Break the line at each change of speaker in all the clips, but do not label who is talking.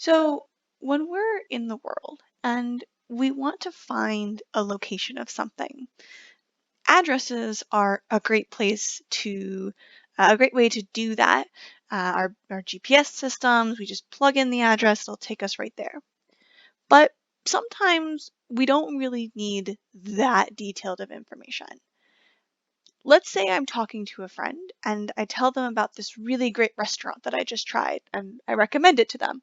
So, when we're in the world and we want to find a location of something, addresses are a great place to, a great way to do that. Our GPS systems, we just plug in the address, it'll take us right there. But sometimes we don't really need that detailed of information. Let's say I'm talking to a friend and I tell them about this really great restaurant that I just tried and I recommend it to them.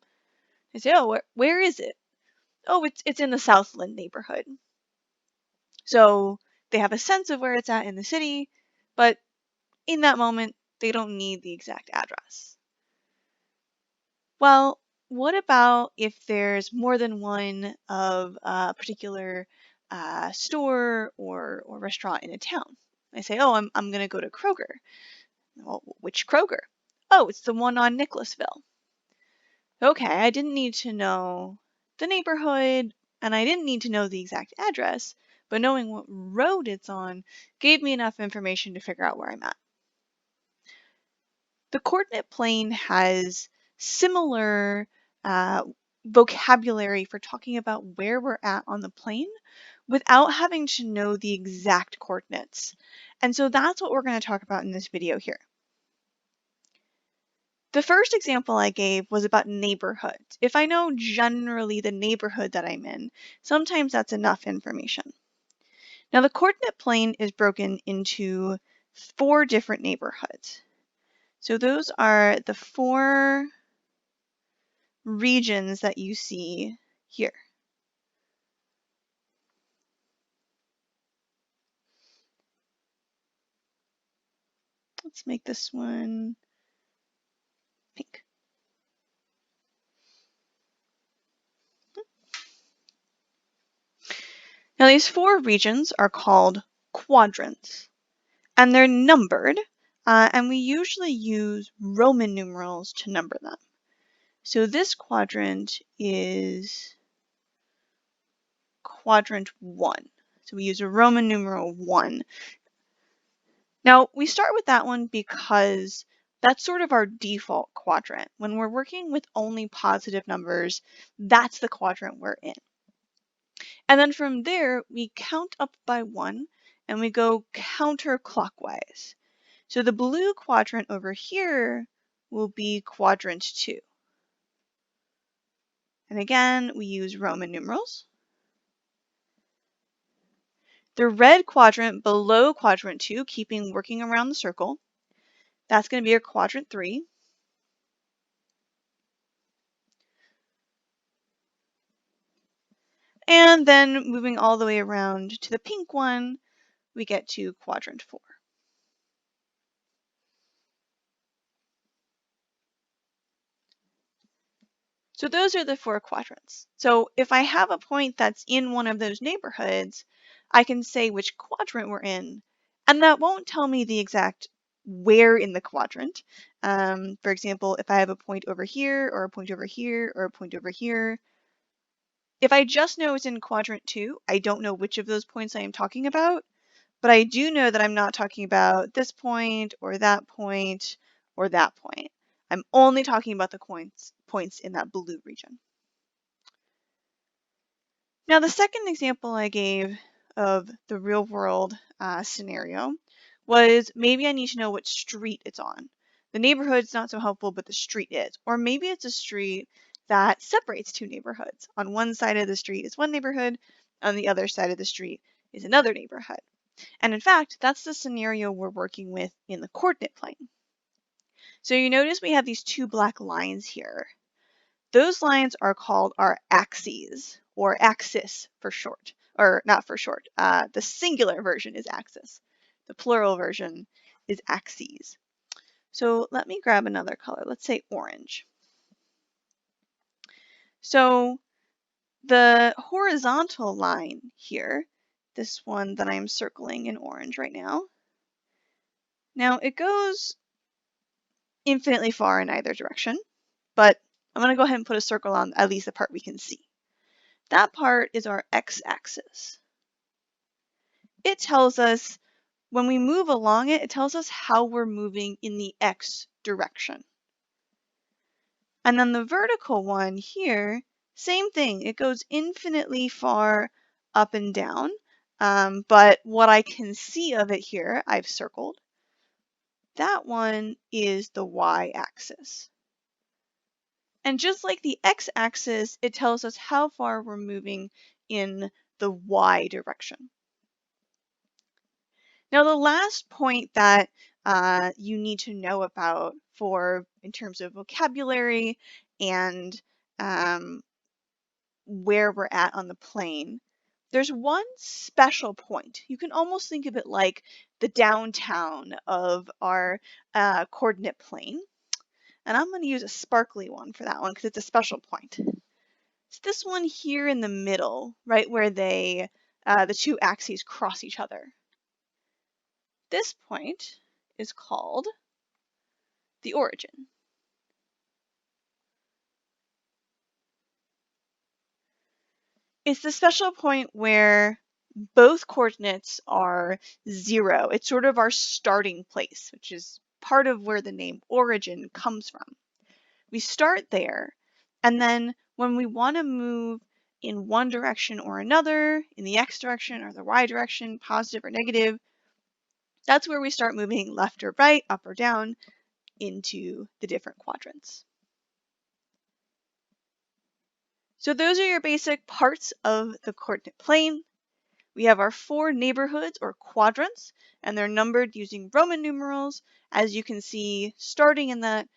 They say, "Oh, where is it?" "Oh, it's in the Southland neighborhood." So they have a sense of where it's at in the city, but in that moment, they don't need the exact address. Well, what about if there's more than one of a particular store or restaurant in a town? I say, "Oh, I'm going to go to Kroger." "Well, which Kroger?" "Oh, it's the one on Nicholasville." Okay, I didn't need to know the neighborhood and I didn't need to know the exact address, but knowing what road it's on gave me enough information to figure out where I'm at. The coordinate plane has similar uh, vocabulary for talking about where we're at on the plane without having to know the exact coordinates. And so that's what we're going to talk about in this video here. The first example I gave was about neighborhoods. If I know generally the neighborhood that I'm in, sometimes that's enough information. Now the coordinate plane is broken into 4 different neighborhoods. So those are the 4 regions that you see here. Let's make this one pink. Now these 4 regions are called quadrants, and they're numbered, and we usually use Roman numerals to number them. So this quadrant is quadrant 1. So we use a Roman numeral 1. Now we start with that one because that's sort of our default quadrant. When we're working with only positive numbers, that's the quadrant we're in. And then from there, we count up by 1 and we go counterclockwise. So the blue quadrant over here will be quadrant 2. And again, we use Roman numerals. The red quadrant below quadrant 2, keeping working around the circle, that's going to be our quadrant 3. And then moving all the way around to the pink one, we get to quadrant 4. So those are the 4 quadrants. So if I have a point that's in one of those neighborhoods, I can say which quadrant we're in, and that won't tell me the exact where in the quadrant. For example, if I have a point over here, or a point over here, or a point over here, if I just know it's in quadrant 2, I don't know which of those points I am talking about, but I do know that I'm not talking about this point, or that point, or that point. I'm only talking about the points in that blue region. Now, the second example I gave of the real world scenario was maybe I need to know what street it's on. The neighborhood's not so helpful, but the street is. Or maybe it's a street that separates 2 neighborhoods. On one side of the street is one neighborhood, on the other side of the street is another neighborhood. And in fact, that's the scenario we're working with in the coordinate plane. So you notice we have these 2 black lines here. Those lines are called our axes, or axis for short, or not for short. The singular version is axis. The plural version is axes. So let me grab another color. Let's say orange. So the horizontal line here, this one that I'm circling in orange right now, it goes infinitely far in either direction, but I'm going to go ahead and put a circle on at least the part we can see. That part is our x-axis. It tells us when we move along it, it tells us how we're moving in the x direction. And then the vertical one here, same thing. It goes infinitely far up and down. But what I can see of it here, I've circled. That one is the y-axis. And just like the x-axis, it tells us how far we're moving in the y direction. Now, the last point that you need to know about in terms of vocabulary and where we're at on the plane, there's one special point. You can almost think of it like the downtown of our coordinate plane. And I'm going to use a sparkly one for that one because it's a special point. It's this one here in the middle, right where the two axes cross each other. This point is called the origin. It's the special point where both coordinates are 0. It's sort of our starting place, which is part of where the name origin comes from. We start there, and then when we want to move in one direction or another, in the x direction or the y direction, positive or negative, that's where we start moving left or right, up or down, into the different quadrants. So those are your basic parts of the coordinate plane. We have our 4 neighborhoods or quadrants, and they're numbered using Roman numerals. As you can see, starting in that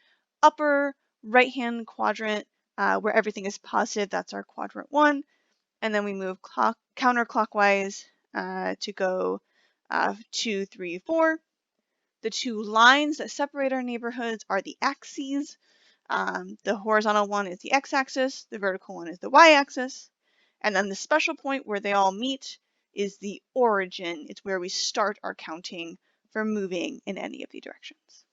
upper right-hand quadrant where everything is positive, that's our quadrant 1. And then we move counterclockwise to go 2, 3, 4. The 2 lines that separate our neighborhoods are the axes. The horizontal one is the x-axis, the vertical one is the y-axis, and then the special point where they all meet is the origin. It's where we start our counting for moving in any of the directions.